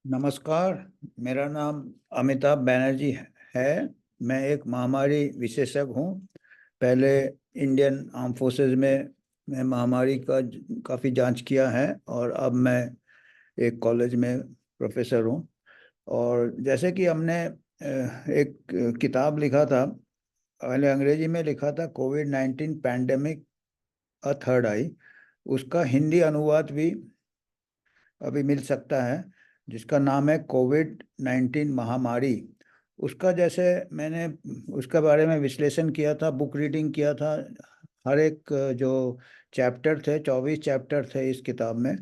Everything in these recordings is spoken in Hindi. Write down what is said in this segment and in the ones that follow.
नमस्कार। मेरा नाम अमिताभ बैनर्जी है। मैं एक महामारी विशेषज्ञ हूँ। पहले इंडियन आर्म फोर्सेस में मैं महामारी का काफ़ी जांच किया है और अब मैं एक कॉलेज में प्रोफेसर हूँ। और जैसे कि हमने एक किताब लिखा था, पहले अंग्रेजी में लिखा था, कोविड-19 पैंडेमिक अ थर्ड आई। उसका हिंदी अनुवाद भी अभी मिल सकता है, जिसका नाम है कोविड-19 महामारी। उसका जैसे मैंने उसके बारे में विश्लेषण किया था, बुक रीडिंग किया था। हर एक जो चैप्टर थे, 24 चैप्टर थे इस किताब में।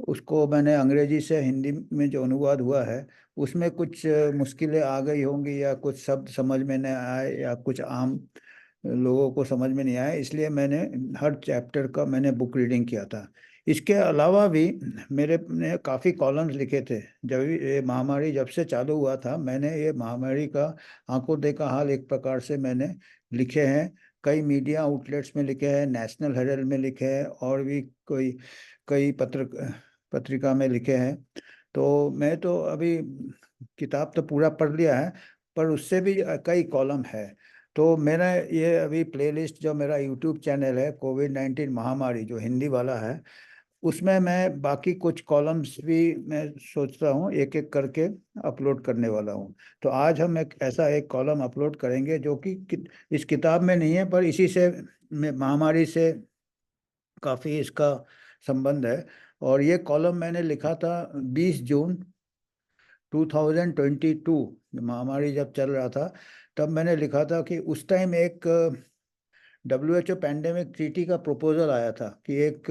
उसको मैंने अंग्रेजी से हिंदी में जो अनुवाद हुआ है, उसमें कुछ मुश्किलें आ गई होंगी या कुछ शब्द समझ में नहीं आए या कुछ आम लोगों को समझ में नहीं आया, इसलिए मैंने हर चैप्टर का मैंने बुक रीडिंग किया था। इसके अलावा भी मेरे ने काफ़ी कॉलम्स लिखे थे। जब ये महामारी जब से चालू हुआ था, मैंने ये महामारी का आंखों देखा हाल एक प्रकार से मैंने लिखे हैं। कई मीडिया आउटलेट्स में लिखे हैं, नेशनल हेरल्ड में लिखे हैं, और भी कोई कई पत्रिका में लिखे हैं। तो मैं तो अभी किताब तो पूरा पढ़ लिया है, पर उससे भी कई कॉलम है। तो मेरा ये अभी प्लेलिस्ट जो मेरा यूट्यूब चैनल है, कोविड-19 महामारी, जो हिंदी वाला है, उसमें मैं बाकी कुछ कॉलम्स भी मैं सोच रहा हूँ एक एक करके अपलोड करने वाला हूँ। तो आज हम एक ऐसा एक कॉलम अपलोड करेंगे जो कि इस किताब में नहीं है, पर इसी से महामारी से काफ़ी इसका संबंध है। और ये कॉलम मैंने लिखा था 20 जून 2022, महामारी जब चल रहा था, तब मैंने लिखा था कि उस टाइम एक WHO पैंडेमिक ट्रीटी का प्रपोजल आया था कि एक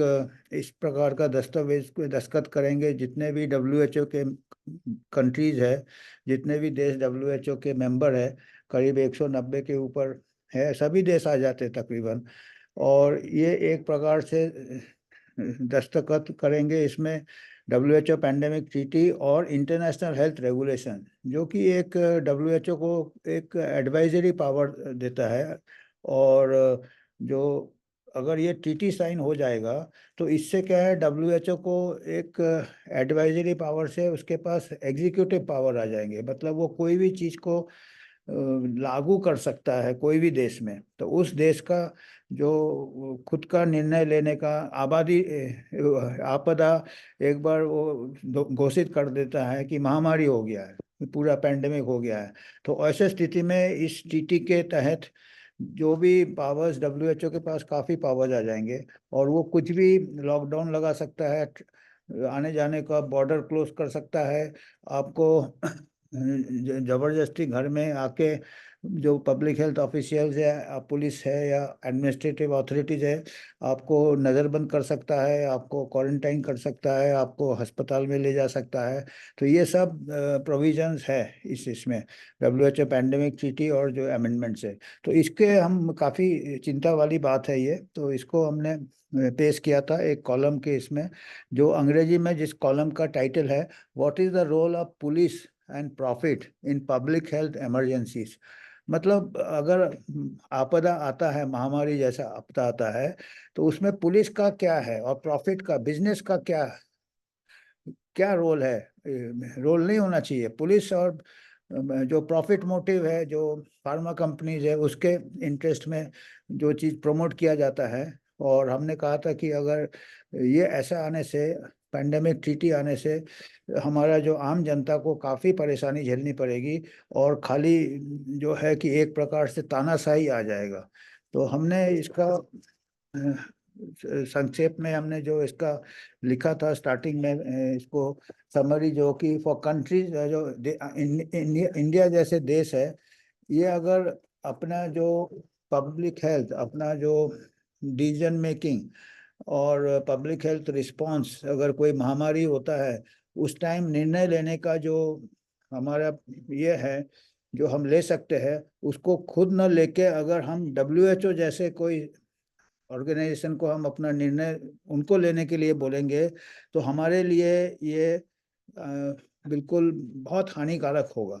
इस प्रकार का दस्तावेज को दस्तखत करेंगे जितने भी WHO के कंट्रीज है, जितने भी देश WHO के मेंबर है, करीब 190 के ऊपर है, सभी देश आ जाते तकरीबन। और ये एक प्रकार से दस्तखत करेंगे इसमें WHO पैंडेमिक ट्रीटी और इंटरनेशनल हेल्थ रेगुलेशन, जो कि एक WHO को एक एडवाइजरी पावर देता है। और जो अगर ये ट्रीटी साइन हो जाएगा, तो इससे क्या है, WHO को एक एडवाइजरी पावर से उसके पास एग्जीक्यूटिव पावर आ जाएंगे। मतलब वो कोई भी चीज़ को लागू कर सकता है कोई भी देश में। तो उस देश का जो खुद का निर्णय लेने का आपदा एक बार वो घोषित कर देता है कि महामारी हो गया है, पूरा पैंडेमिक हो गया है। तो ऐसे स्थिति में इस टीटी के तहत जो भी पावर्स, WHO के पास काफ़ी पावर्स आ जाएंगे, और वो कुछ भी लॉकडाउन लगा सकता है, आने जाने का बॉर्डर क्लोज कर सकता है, आपको जबरदस्ती घर में आके जो पब्लिक हेल्थ ऑफिशियल्स है, पुलिस है या एडमिनिस्ट्रेटिव अथॉरिटीज है, आपको नज़रबंद कर सकता है, आपको क्वारंटाइन कर सकता है, आपको अस्पताल में ले जा सकता है। तो ये सब प्रोविजंस है इस इसमें WHO पैंडेमिक ट्रीटी और जो अमेंडमेंट्स है। तो इसके हम काफ़ी चिंता वाली बात है ये, तो इसको हमने पेश किया था एक कॉलम के इसमें, जो अंग्रेजी में जिस कॉलम का टाइटल है, what is the role of police and profit in public health emergencies. मतलब अगर आपदा आता है, महामारी जैसा आपदा आता है, तो उसमें पुलिस का क्या है और प्रॉफिट का, बिजनेस का क्या क्या रोल है। रोल नहीं होना चाहिए पुलिस और जो प्रॉफिट मोटिव है, जो फार्मा कंपनीज है, उसके इंटरेस्ट में जो चीज़ प्रमोट किया जाता है। और हमने कहा था कि अगर ये ऐसा आने से, पैंडेमिक ट्रीटी आने से, हमारा जो आम जनता को काफ़ी परेशानी झेलनी पड़ेगी, और खाली जो है कि एक प्रकार से तानाशाही आ जाएगा। तो हमने इसका संक्षेप में हमने जो इसका लिखा था स्टार्टिंग में, इसको समरी, जो कि फॉर कंट्रीज, जो इंडिया जैसे देश है, ये अगर अपना जो पब्लिक हेल्थ, अपना जो डिसीजन मेकिंग और पब्लिक हेल्थ रिस्पांस, अगर कोई महामारी होता है, उस टाइम निर्णय लेने का जो हमारा ये है, जो हम ले सकते हैं, उसको खुद न लेके अगर हम WHO जैसे कोई ऑर्गेनाइजेशन को हम अपना निर्णय उनको लेने के लिए बोलेंगे, तो हमारे लिए ये बिल्कुल बहुत हानिकारक होगा।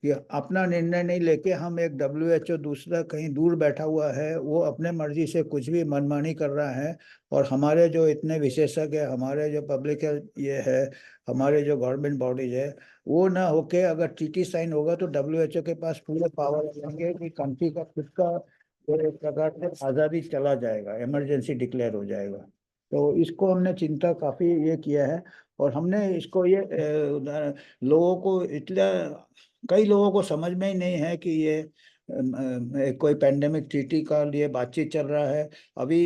कि अपना निर्णय नहीं लेके हम एक WHO दूसरा कहीं दूर बैठा हुआ है, वो अपने मर्जी से कुछ भी मनमानी कर रहा है, और हमारे जो इतने विशेषज्ञ है, हमारे जो पब्लिक ये है, हमारे जो गवर्नमेंट बॉडीज है, वो ना होके अगर TT साइन होगा तो WHO के पास पूरे पावर रहेंगे कि कंट्री का खुद का एक प्रकार से आज़ादी चला जाएगा, इमरजेंसी डिक्लेयर हो जाएगा। तो इसको हमने चिंता काफ़ी ये किया है, और हमने इसको ये लोगों को इतना, कई लोगों को समझ में ही नहीं है कि ये कोई पेंडेमिक ट्रीटी का लिए बातचीत चल रहा है। अभी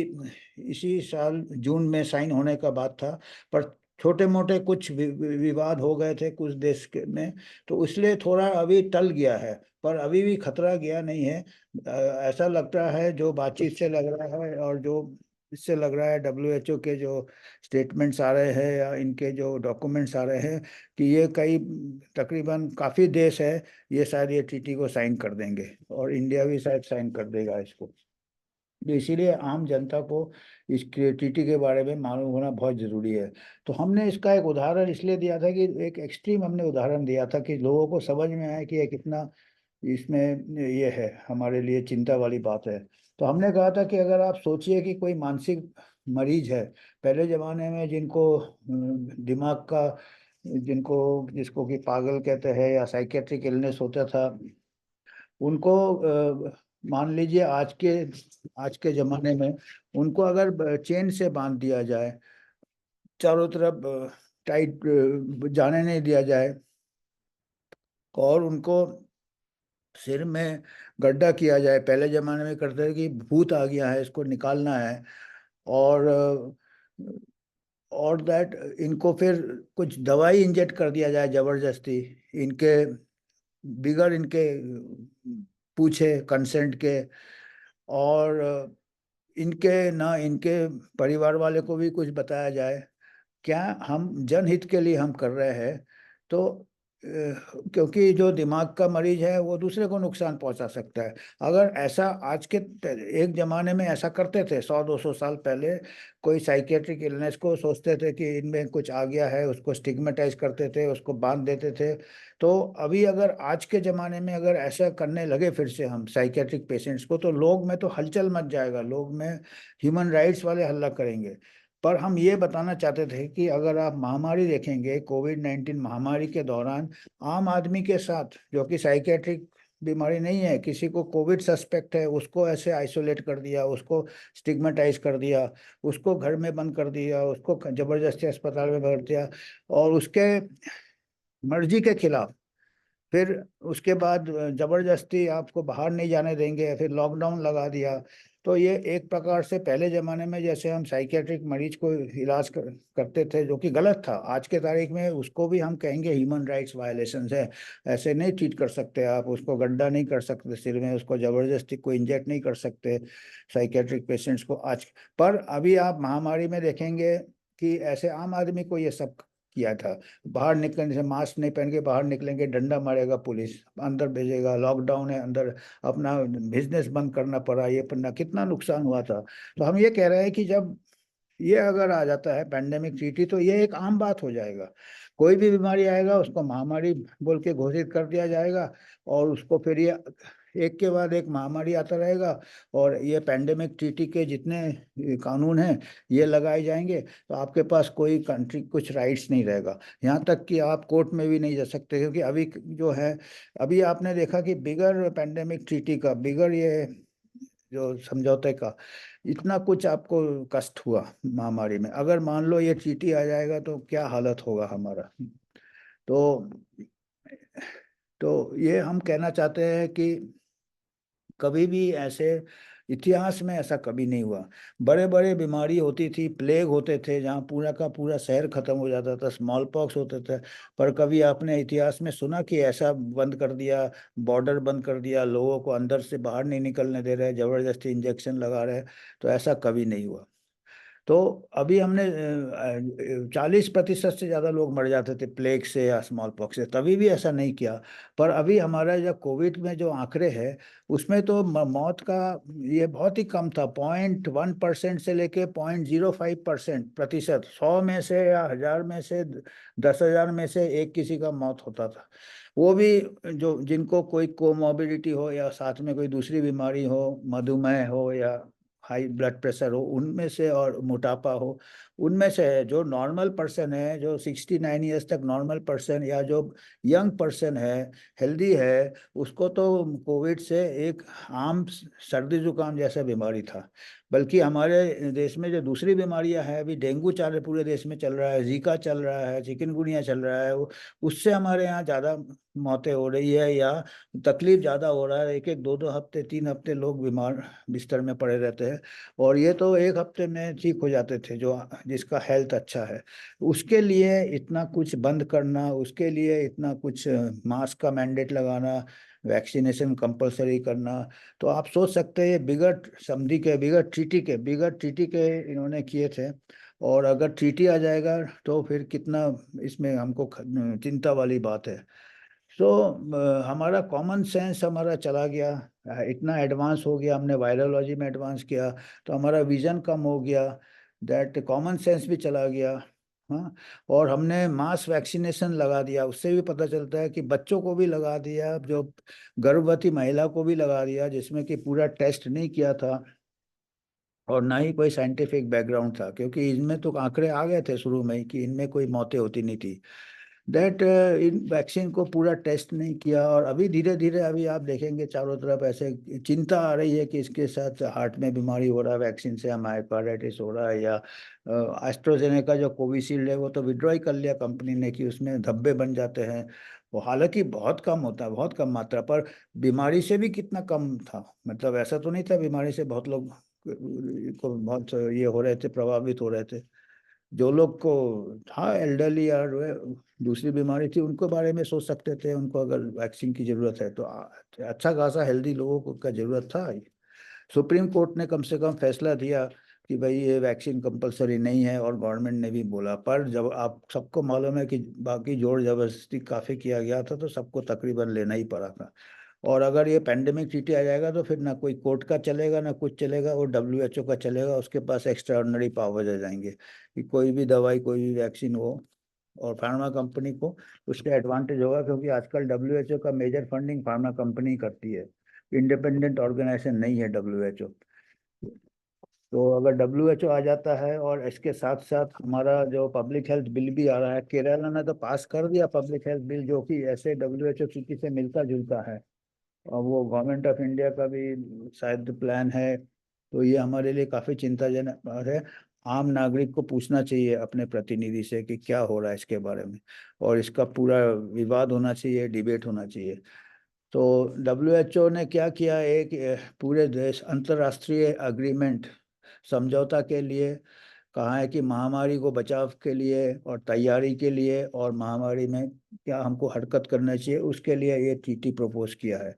इसी साल जून में साइन होने का बात था, पर छोटे मोटे कुछ विवाद हो गए थे कुछ देश के में, तो इसलिए थोड़ा अभी टल गया है, पर अभी भी खतरा गया नहीं है। ऐसा लगता है जो बातचीत से लग रहा है, और जो इससे लग रहा है WHO के जो स्टेटमेंट्स आ रहे हैं या इनके जो डॉक्यूमेंट्स आ रहे हैं, कि ये कई तकरीबन काफ़ी देश है, ये शायद ये ट्रीटी को साइन कर देंगे, और इंडिया भी शायद साइन कर देगा इसको। तो इसीलिए आम जनता को इस ट्रीटी के बारे में मालूम होना बहुत ज़रूरी है। तो हमने इसका एक उदाहरण इसलिए दिया था कि एक एक्सट्रीम हमने उदाहरण दिया था कि लोगों को समझ में आए कि ये कितना इसमें ये है, हमारे लिए चिंता वाली बात है। तो हमने कहा था कि अगर आप सोचिए कि कोई मानसिक मरीज है, पहले जमाने में जिनको दिमाग का, जिनको जिसको कि पागल कहते हैं या साइकेट्रिक इलनेस होता था, उनको मान लीजिए आज के जमाने में उनको अगर चेन से बांध दिया जाए, चारों तरफ टाइट जाने नहीं दिया जाए, और उनको सिर में गड्ढा किया जाए, पहले जमाने में करते थे कि भूत आ गया है इसको निकालना है, और और दैट इनको फिर कुछ दवाई इंजेक्ट कर दिया जाए जबरदस्ती, इनके बिगर इनके पूछे कंसेंट के, और इनके ना इनके परिवार वाले को भी कुछ बताया जाए, क्या हम जनहित के लिए हम कर रहे हैं। तो क्योंकि जो दिमाग का मरीज है वो दूसरे को नुकसान पहुंचा सकता है। अगर ऐसा आज के एक जमाने में ऐसा करते थे 100-200 साल पहले, कोई साइकेट्रिक इलनेस को सोचते थे कि इनमें कुछ आ गया है, उसको स्टिग्मेटाइज करते थे, उसको बांध देते थे। तो अभी अगर आज के ज़माने में अगर ऐसा करने लगे फिर से हम साइकेट्रिक पेशेंट्स को, तो लोग में तो हलचल मच जाएगा, लोग में ह्यूमन राइट्स वाले हल्ला करेंगे। पर हम ये बताना चाहते थे कि अगर आप महामारी देखेंगे, कोविड-19 महामारी के दौरान आम आदमी के साथ, जो कि साइकेट्रिक बीमारी नहीं है, किसी को कोविड सस्पेक्ट है, उसको ऐसे आइसोलेट कर दिया, उसको स्टिग्मेटाइज कर दिया, उसको घर में बंद कर दिया, उसको जबरदस्ती अस्पताल में भर दिया, और उसके मर्जी के खिलाफ फिर उसके बाद जबरदस्ती आपको बाहर नहीं जाने देंगे, फिर लॉकडाउन लगा दिया। तो ये एक प्रकार से पहले जमाने में जैसे हम साइकेट्रिक मरीज को इलाज करते थे, जो कि गलत था, आज के तारीख में उसको भी हम कहेंगे ह्यूमन राइट्स वायलेशन है। ऐसे नहीं ट्रीट कर सकते आप, उसको गड्ढा नहीं कर सकते सिर में, उसको जबरदस्ती को इंजेक्ट नहीं कर सकते साइकेट्रिक पेशेंट्स को आज। पर अभी आप महामारी में देखेंगे कि ऐसे आम आदमी को ये सब किया था। बाहर निकलने से मास्क नहीं पहन के बाहर निकलेंगे, डंडा मारेगा पुलिस, अंदर भेजेगा, लॉकडाउन है, अंदर अपना बिजनेस बंद करना पड़ा, ये पढ़ना, कितना नुकसान हुआ था। तो हम ये कह रहे हैं कि जब ये अगर आ जाता है पेंडेमिक ट्रीटी, तो ये एक आम बात हो जाएगा। कोई भी बीमारी आएगा उसको महामारी बोल के घोषित कर दिया जाएगा, और उसको फिर ये एक के बाद एक महामारी आता रहेगा, और ये पेंडेमिक ट्रीटी के जितने कानून हैं ये लगाए जाएंगे, तो आपके पास कोई कंट्री कुछ राइट्स नहीं रहेगा। यहाँ तक कि आप कोर्ट में भी नहीं जा सकते, क्योंकि अभी जो है, अभी आपने देखा कि बिगर पेंडेमिक ट्रीटी का, बिगर ये जो समझौते का, इतना कुछ आपको कष्ट हुआ महामारी में। अगर मान लो ये चींटी आ जाएगा तो क्या हालत होगा हमारा। तो ये हम कहना चाहते हैं कि कभी भी ऐसे इतिहास में ऐसा कभी नहीं हुआ। बड़े बड़े बीमारी होती थी, प्लेग होते थे जहाँ पूरा का पूरा शहर खत्म हो जाता था, स्मॉल पॉक्स होते थे, पर कभी आपने इतिहास में सुना कि ऐसा बंद कर दिया, बॉर्डर बंद कर दिया, लोगों को अंदर से बाहर नहीं निकलने दे रहे, जबरदस्ती इंजेक्शन लगा रहे? तो ऐसा कभी नहीं हुआ। तो अभी हमने 40% से ज़्यादा लोग मर जाते थे प्लेग से या स्मॉल पॉक्स से, तभी भी ऐसा नहीं किया। पर अभी हमारा जो कोविड में जो आंकड़े हैं उसमें तो मौत का ये बहुत ही कम था, 0.1% से लेके 0.05% प्रतिशत, 100 में से या 1000 में से 10,000 में से एक किसी का मौत होता था। वो भी जो जिनको कोई कोमोबिडिटी हो या साथ में कोई दूसरी बीमारी हो, मधुमेह हो या हाई ब्लड प्रेशर हो उनमें से, और मोटापा हो उनमें से है। जो नॉर्मल पर्सन है, जो 69 ईयर्स तक नॉर्मल पर्सन या जो यंग पर्सन है, हेल्दी है, उसको तो कोविड से एक आम सर्दी जुकाम जैसा बीमारी था। बल्कि हमारे देश में जो दूसरी बीमारियां हैं, अभी डेंगू चल पूरे देश में चल रहा है, जीका चल रहा है, चिकनगुनिया चल रहा है, उससे हमारे यहाँ ज़्यादा मौतें हो रही है या तकलीफ ज़्यादा हो रहा है। एक एक दो दो हफ्ते 3 हफ्ते लोग बीमार बिस्तर में पड़े रहते हैं, और ये तो एक हफ्ते में ठीक हो जाते थे जो जिसका हेल्थ अच्छा है। उसके लिए इतना कुछ बंद करना, उसके लिए इतना कुछ मास्क का मैंडेट लगाना, वैक्सीनेशन कंपलसरी करना, तो आप सोच सकते हैं ये बिगर समझी के, बिगर ट्रीटी के इन्होंने किए थे। और अगर ट्रीटी आ जाएगा तो फिर कितना इसमें हमको चिंता वाली बात है। सो हमारा कॉमन सेंस हमारा चला गया, इतना एडवांस हो गया, हमने वायरोलॉजी में एडवांस किया तो हमारा विजन कम हो गया, दैट कॉमन सेंस भी चला गया। हाँ, और हमने मास वैक्सीनेशन लगा दिया, उससे भी पता चलता है कि बच्चों को भी लगा दिया, जो गर्भवती महिला को भी लगा दिया, जिसमें कि पूरा टेस्ट नहीं किया था और ना ही कोई साइंटिफिक बैकग्राउंड था, क्योंकि इनमें तो आंकड़े आ गए थे शुरू में ही कि इनमें कोई मौतें होती नहीं थी। दैट इन वैक्सीन को पूरा टेस्ट नहीं किया, और अभी धीरे धीरे अभी आप देखेंगे चारों तरफ ऐसे चिंता आ रही है कि इसके साथ हार्ट में बीमारी हो रहा है, वैक्सीन से मायोकार्डाइटिस हो रहा है, या एस्ट्राजेनेका जो कोविशील्ड है वो तो विड्रॉ ही कर लिया कंपनी ने कि उसमें धब्बे बन जाते हैं। वो हालांकि बहुत कम होता है, बहुत कम मात्रा, पर बीमारी से भी कितना कम था, मतलब ऐसा तो नहीं था बीमारी से बहुत लोग को बहुत ये हो रहे थे, प्रभावित हो रहे थे। जो लोग को था एल्डरली या दूसरी बीमारी थी उनको बारे में सोच सकते थे, उनको अगर वैक्सीन की जरूरत है तो अच्छा खासा हेल्दी लोगों को का जरूरत था। सुप्रीम कोर्ट ने कम से कम फैसला दिया कि भाई ये वैक्सीन कंपलसरी नहीं है, और गवर्नमेंट ने भी बोला, पर जब आप सबको मालूम है कि बाकी जोर जबरदस्ती काफ़ी किया गया था तो सबको तकरीबन लेना ही पड़ा था। और अगर ये पेंडेमिक ट्रीटी आ जाएगा तो फिर ना कोई कोर्ट का चलेगा ना कुछ चलेगा, वो WHO का चलेगा, उसके पास एक्स्ट्रा ऑर्डिनरी पावर्स आ जाएंगे कि कोई भी दवाई कोई भी वैक्सीन हो, और फार्मा कंपनी को उसके एडवांटेज होगा, क्योंकि आजकल WHO का मेजर फंडिंग फार्मा कंपनी करती है, इंडिपेंडेंट ऑर्गेनाइजेशन नहीं है WHO। तो अगर WHO आ जाता है, और इसके साथ साथ हमारा जो पब्लिक हेल्थ बिल भी आ रहा है, केरला ने तो पास कर दिया पब्लिक हेल्थ बिल, जो कि ऐसे WHO की से मिलता जुलता है, और वो गवर्नमेंट ऑफ इंडिया का भी शायद प्लान है। तो ये हमारे लिए काफ़ी चिंताजनक बात है। आम नागरिक को पूछना चाहिए अपने प्रतिनिधि से कि क्या हो रहा है इसके बारे में, और इसका पूरा विवाद होना चाहिए, डिबेट होना चाहिए। तो WHO ने क्या किया, एक पूरे देश अंतर्राष्ट्रीय अग्रीमेंट समझौता के लिए कहा है कि महामारी को बचाव के लिए और तैयारी के लिए, और महामारी में क्या हमको हरकत करना चाहिए उसके लिए ये TT प्रपोज किया है,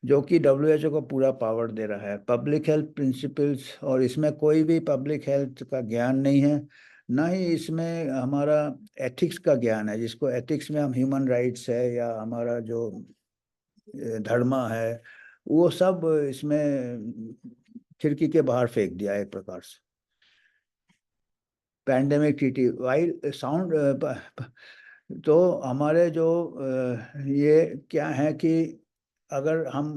जो कि WHO को पूरा पावर दे रहा है, पब्लिक हेल्थ प्रिंसिपल्स। और इसमें कोई भी पब्लिक हेल्थ का ज्ञान नहीं है, ना ही इसमें हमारा एथिक्स का ज्ञान है, जिसको एथिक्स में हम ह्यूमन राइट्स है या हमारा जो धर्म है, वो सब इसमें खिड़की के बाहर फेंक दिया है एक प्रकार से। पैंडेमिक TT वाइल साउंड, तो हमारे जो ये क्या है कि अगर हम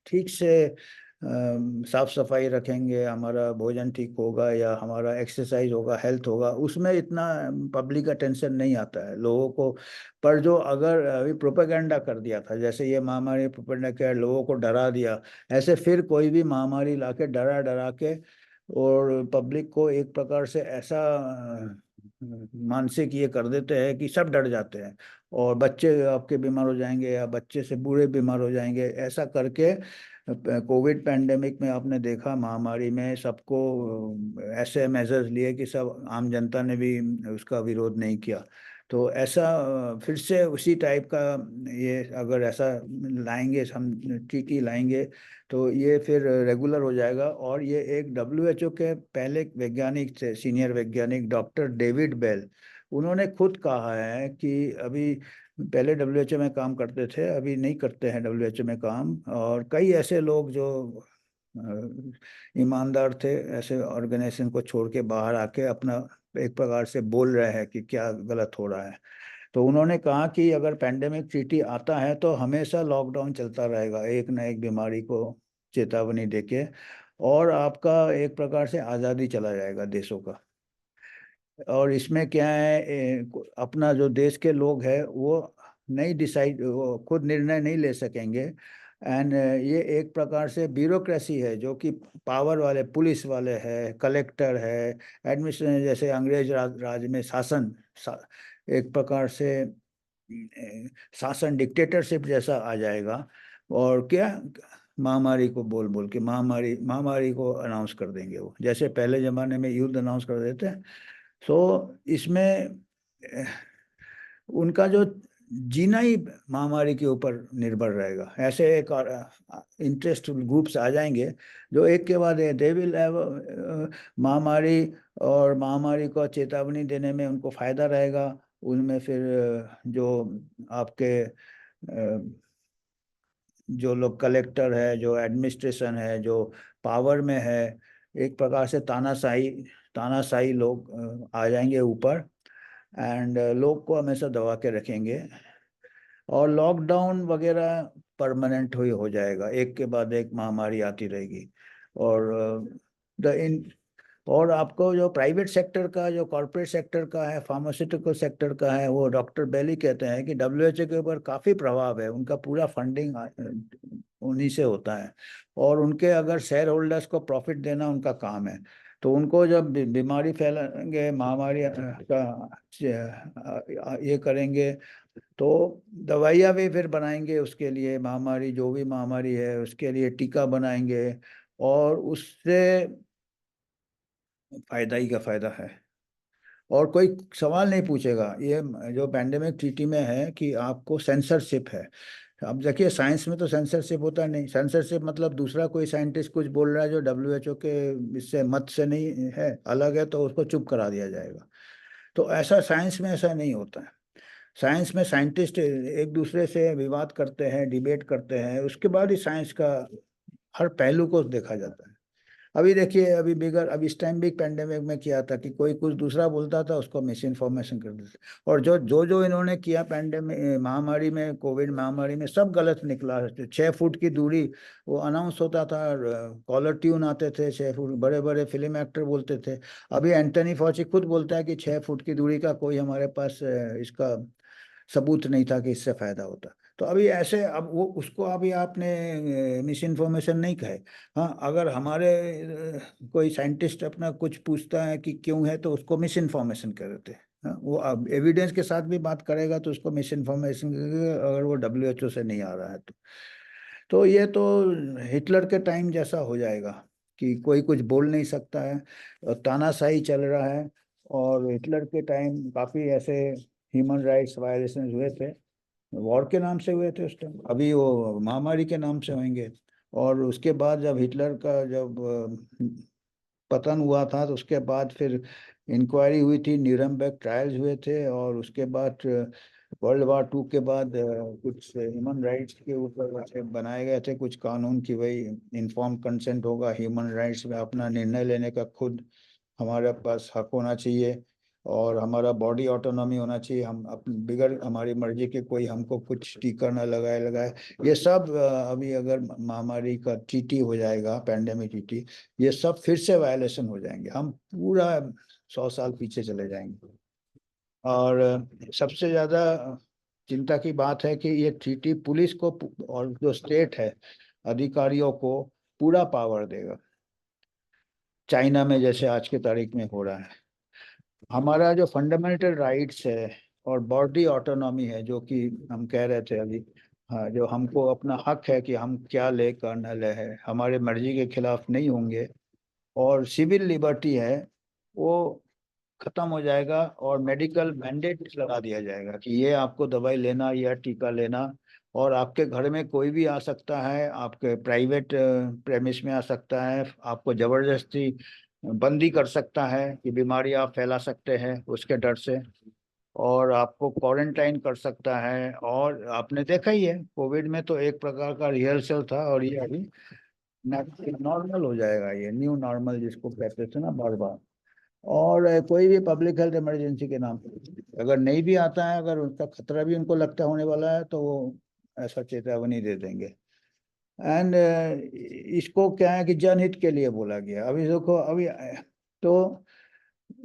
ठीक से साफ सफाई रखेंगे, हमारा भोजन ठीक होगा या हमारा एक्सरसाइज होगा, हेल्थ होगा, उसमें इतना पब्लिक अटेंशन नहीं आता है लोगों को। पर जो अगर अभी प्रोपेगेंडा कर दिया था, जैसे ये महामारी प्रोपेगेंडा किया, लोगों को डरा दिया, ऐसे फिर कोई भी महामारी लाके डरा डरा के और पब्लिक को एक प्रकार से ऐसा मानसिक ये कर देते हैं कि सब डर जाते हैं, और बच्चे आपके बीमार हो जाएंगे या बच्चे से बूढ़े बीमार हो जाएंगे, ऐसा करके कोविड पैंडेमिक में आपने देखा, महामारी में सबको ऐसे मेजर्स लिए कि सब आम जनता ने भी उसका विरोध नहीं किया। तो ऐसा फिर से उसी टाइप का ये अगर ऐसा लाएंगे, हम टीटी लाएंगे तो ये फिर रेगुलर हो जाएगा। और ये एक डब्ल्यूएचओ के पहले वैज्ञानिक थे, सीनियर वैज्ञानिक डॉक्टर डेविड बेल, उन्होंने खुद कहा है कि अभी, पहले डब्ल्यूएचओ में काम करते थे, अभी नहीं करते हैं डब्ल्यूएचओ में काम, और कई ऐसे लोग जो ईमानदार थे ऐसे ऑर्गेनाइजेशन को छोड़ के बाहर आके अपना एक प्रकार से बोल रहे हैं कि क्या गलत हो रहा है। तो उन्होंने कहा कि अगर पेंडेमिक ट्रीटी आता है तो हमेशा लॉकडाउन चलता रहेगा, एक न एक बीमारी को चेतावनी देके, और आपका एक प्रकार से आज़ादी चला जाएगा देशों का। और इसमें क्या है, अपना जो देश के लोग हैं वो नहीं डिसाइड, वो खुद निर्णय नहीं ले सकेंगे। एंड ये एक प्रकार से ब्यूरोक्रेसी है जो कि पावर वाले, पुलिस वाले है, कलेक्टर है, एडमिनिस्ट्रेशन, जैसे अंग्रेज राज में शासन, एक प्रकार से शासन डिक्टेटरशिप जैसा आ जाएगा। और क्या, महामारी को बोल बोल के महामारी महामारी को अनाउंस कर देंगे, वो जैसे पहले जमाने में युद्ध अनाउंस कर देते हैं। सो इसमें उनका जो जीना ही महामारी के ऊपर निर्भर रहेगा। ऐसे एक इंटरेस्ट ग्रुप्स आ जाएंगे जो एक के बाद दे विल हैव महामारी, और महामारी को चेतावनी देने में उनको फायदा रहेगा। उनमें फिर जो आपके जो लोग कलेक्टर है, जो एडमिनिस्ट्रेशन है, जो पावर में है, एक प्रकार से तानाशाही तानाशाही लोग आ जाएंगे ऊपर, एंड लोग को हमेशा दबा के रखेंगे। और लॉकडाउन वगैरह परमानेंट हो जाएगा, एक के बाद एक महामारी आती रहेगी। और द इन और आपको जो प्राइवेट सेक्टर का, जो कॉरपोरेट सेक्टर का है, फार्मास्यूटिकल सेक्टर का है, वो डॉक्टर बेली कहते हैं कि डब्ल्यूएचओ के ऊपर काफ़ी प्रभाव है, उनका पूरा फंडिंग उन्हीं से होता है। और उनके अगर शेयर होल्डर्स को प्रॉफिट देना उनका काम है, तो उनको जब बीमारी फैलेंगे, महामारी का ये करेंगे, तो दवाइयाँ भी फिर बनाएंगे उसके लिए, महामारी जो भी महामारी है उसके लिए टीका बनाएंगे, और उससे फायदा ही का फायदा है। और कोई सवाल नहीं पूछेगा। ये जो पैंडेमिक ट्रीटी में है कि आपको सेंसरशिप है। अब देखिए, साइंस में तो सेंसरशिप होता नहीं। सेंसरशिप मतलब दूसरा कोई साइंटिस्ट कुछ बोल रहा है जो डब्ल्यूएचओ के इससे मत से नहीं है, अलग है, तो उसको चुप करा दिया जाएगा। तो ऐसा साइंस में ऐसा नहीं होता है। साइंस में साइंटिस्ट एक दूसरे से विवाद करते हैं, डिबेट करते हैं, उसके बाद ही साइंस का हर पहलू को देखा जाता है। अभी देखिए, अभी बिगर अब इस टाइम भी पेंडेमिक में किया था कि कोई कुछ दूसरा बोलता था, उसको मिस इन्फॉर्मेशन कर देते। और जो जो जो इन्होंने किया पेंडेमिक महामारी में, कोविड महामारी में, सब गलत निकला। 6 फुट की दूरी वो अनाउंस होता था, कॉलर ट्यून आते थे, 6 फुट, बड़े बड़े फिल्म एक्टर बोलते थे। अभी एंटनी फॉची खुद बोलता है कि 6 फुट की दूरी का कोई हमारे पास इसका सबूत नहीं था कि इससे फायदा होता। तो अभी ऐसे, अब वो उसको अभी आपने मिस इन्फॉर्मेशन नहीं कहे। हाँ, अगर हमारे कोई साइंटिस्ट अपना कुछ पूछता है कि क्यों है, तो उसको मिस इन्फॉर्मेशन कर देते हैं। हाँ, वो अब एविडेंस के साथ भी बात करेगा तो उसको मिस इन्फॉर्मेशन, अगर वो डब्ल्यूएचओ से नहीं आ रहा है तो ये तो हिटलर के टाइम जैसा हो जाएगा कि कोई कुछ बोल नहीं सकता है, और तानाशाही चल रहा है। और हिटलर के टाइम काफ़ी ऐसे ह्यूमन राइट्स वायलेशन हुए थे, वॉर के नाम से हुए थे उस टाइम, अभी वो महामारी के नाम से होंगे। और उसके बाद जब हिटलर का जब पतन हुआ था, तो उसके बाद फिर इंक्वायरी हुई थी, न्यूरम्बर्ग ट्रायल्स हुए थे, और उसके बाद वर्ल्ड वार 2 के बाद कुछ ह्यूमन राइट्स के ऊपर वैसे बनाए गए थे कुछ कानून की, वही इन्फॉर्म कंसेंट होगा, ह्यूमन राइट्स में अपना निर्णय लेने का खुद हमारे पास हक होना चाहिए, और हमारा बॉडी ऑटोनॉमी होना चाहिए, हम अपने बिगड़ हमारी मर्जी के कोई हमको कुछ टीका ना लगाए लगाए। ये सब अभी अगर महामारी का टीटी हो जाएगा, पैंडेमिक टीटी, ये सब फिर से वायलेशन हो जाएंगे, हम पूरा 100 साल पीछे चले जाएंगे। और सबसे ज़्यादा चिंता की बात है कि ये ट्रीटी पुलिस को और जो स्टेट है अधिकारियों को पूरा पावर देगा, चाइना में जैसे आज के तारीख में हो रहा है। हमारा जो फंडामेंटल राइट्स है और बॉडी ऑटोनॉमी है, जो कि हम कह रहे थे अभी, हाँ, जो हमको अपना हक है कि हम क्या ले कर न ले, है हमारे मर्जी के खिलाफ नहीं होंगे, और सिविल लिबर्टी है, वो खत्म हो जाएगा और मेडिकल मैंडेट लगा दिया जाएगा कि ये आपको दवाई लेना या टीका लेना। और आपके घर में कोई भी आ सकता है, आपके प्राइवेट प्रेमिस में आ सकता है, आपको जबरदस्ती बंदी कर सकता है कि बीमारी आप फैला सकते हैं उसके डर से, और आपको क्वारंटाइन कर सकता है। और आपने देखा ही है कोविड में तो एक प्रकार का रिहर्सल था, और ये अभी नॉर्मल हो जाएगा, ये न्यू नॉर्मल जिसको कहते थे ना बार बार। और कोई भी पब्लिक हेल्थ इमरजेंसी के नाम पे अगर नहीं भी आता है, अगर उनका खतरा भी उनको लगता होने वाला है, तो वो ऐसा चेतावनी दे देंगे। एंड इसको क्या है कि जनहित के लिए बोला गया। अभी देखो, अभी तो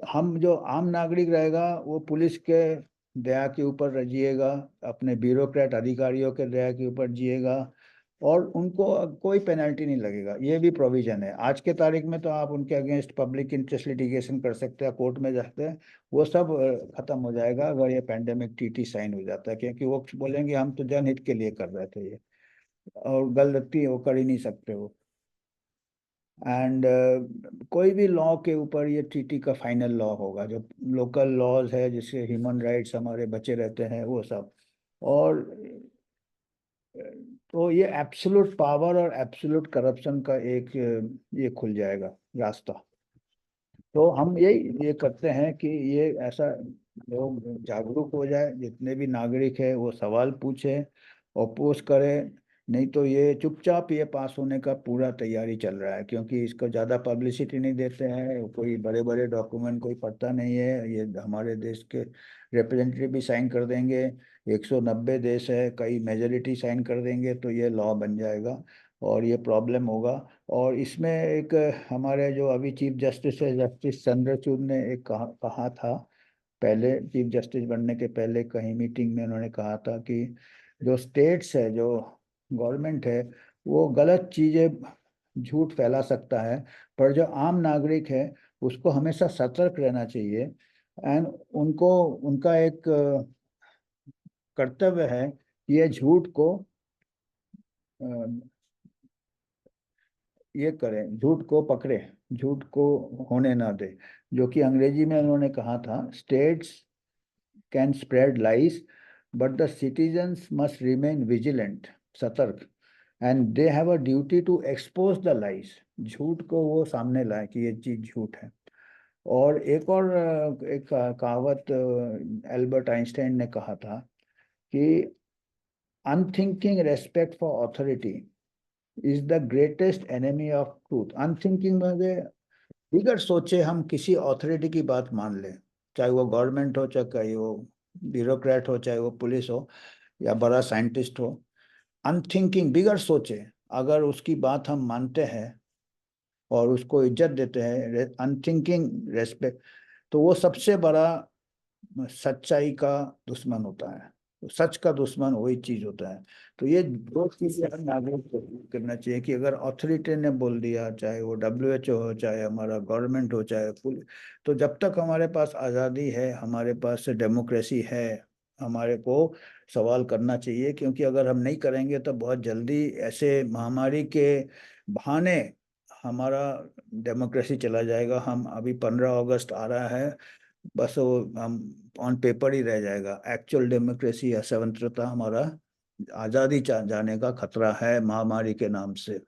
हम जो आम नागरिक रहेगा वो पुलिस के दया के ऊपर जिएगा, अपने ब्यूरोक्रेट अधिकारियों के दया के ऊपर जिएगा, और उनको कोई पेनल्टी नहीं लगेगा। ये भी प्रोविजन है। आज के तारीख में तो आप उनके अगेंस्ट पब्लिक इंटरेस्ट लिटिगेशन कर सकते हैं, कोर्ट में जाते हैं, वो सब खत्म हो जाएगा अगर ये पैंडेमिक टीटी साइन हो जाता है, क्योंकि वो बोलेंगे हम तो जनहित के लिए कर रहे थे ये, और गलती वो कर ही नहीं सकते वो। एंड कोई भी लॉ के ऊपर ये ट्रीटी का फाइनल लॉ होगा, जो लोकल लॉज है जिससे ह्यूमन राइट्स हमारे बचे रहते हैं वो सब। और तो ये एब्सोल्यूट पावर और एब्सोल्यूट करप्शन का एक ये खुल जाएगा रास्ता। तो हम ये करते हैं कि ये ऐसा लोग जागरूक हो जाए, जितने भी नागरिक है वो सवाल पूछे, ओपोज करे। नहीं तो ये चुपचाप ये पास होने का पूरा तैयारी चल रहा है, क्योंकि इसको ज़्यादा पब्लिसिटी नहीं देते हैं, कोई बड़े बड़े डॉक्यूमेंट कोई पढ़ता नहीं है। ये हमारे देश के रिप्रेजेंटेटिव भी साइन कर देंगे, 190 देश है, कई मेजोरिटी साइन कर देंगे, तो ये लॉ बन जाएगा और ये प्रॉब्लम होगा। और इसमें एक हमारे जो अभी चीफ जस्टिस है, जस्टिस चंद्रचूड़ ने एक कहा था, पहले चीफ जस्टिस बनने के पहले कहीं मीटिंग में उन्होंने कहा था कि जो स्टेट्स है, जो गवर्नमेंट है, वो गलत चीजें झूठ फैला सकता है, पर जो आम नागरिक है उसको हमेशा सतर्क रहना चाहिए। एंड उनको उनका एक कर्तव्य है कि ये झूठ को अ, ये करें, झूठ को पकड़े, झूठ को होने ना दे। जो कि अंग्रेजी में उन्होंने कहा था, states can spread lies but the citizens must remain vigilant, सतर्क, and they have a duty to expose the lies. झूठ को वो सामने लाए कि ये चीज झूठ है। और एक और एक कहावत एल्बर्ट आइंस्टाइन ने कहा था कि unthinking respect for authority is the greatest enemy of truth. Unthinking में बिगड़ सोचे हम किसी अथॉरिटी की बात मान लें, चाहे वो गवर्नमेंट हो, चाहे वो ब्यूरोक्रेट हो, चाहे वो पुलिस हो या बड़ा साइंटिस्ट हो। अनथिंकिंग, बिगड़ सोचे, अगर उसकी बात हम मानते हैं और उसको इज्जत देते हैं, अनथिंकिंग रेस्पेक्ट, तो वो सबसे बड़ा सच्चाई का दुश्मन होता है। तो सच का दुश्मन वही चीज होता है। तो ये दो चीजें हर नागरिक को करना चाहिए कि अगर अथॉरिटी ने बोल दिया, चाहे वो WHO हो, चाहे हमारा गवर्नमेंट हो, चाहे पुलिस, तो जब तक हमारे पास आज़ादी है, हमारे पास डेमोक्रेसी है, हमारे को सवाल करना चाहिए। क्योंकि अगर हम नहीं करेंगे तो बहुत जल्दी ऐसे महामारी के बहाने हमारा डेमोक्रेसी चला जाएगा। हम अभी 15 अगस्त आ रहा है, बस वो हम ऑन पेपर ही रह जाएगा। एक्चुअल डेमोक्रेसी या स्वतंत्रता, हमारा आज़ादी जाने का खतरा है महामारी के नाम से।